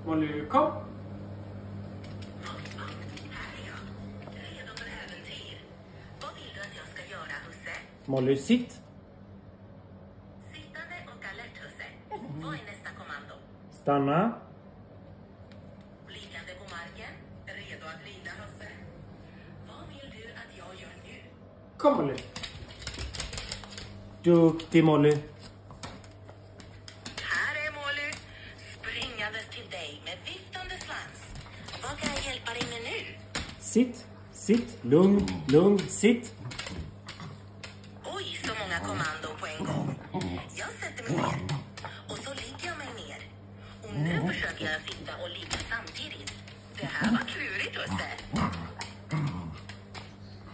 Molly, kom. Här är jag. Redo för äventyr. Vad vill du att jag ska göra, husse? Molly, sitt. Sittande och alert, husse. Vad är nästa kommando? Stanna. Liggande på marken. Redo att rida, husse. Vad vill du att jag gör nu? Kom, Molly. Duktig, Molly. Här är Molly. Springandes till dig med viftande svans. Vad kan jag hjälpa dig med nu? Sitt. Sitt. Lugn. Lugn. Sitt. Oj, så många kommandon på en gång. Jag sätter mig ner. Och så ligger jag mig ner. Och nu försöker jag sitta och ligga samtidigt. Det här var klurigt, husse.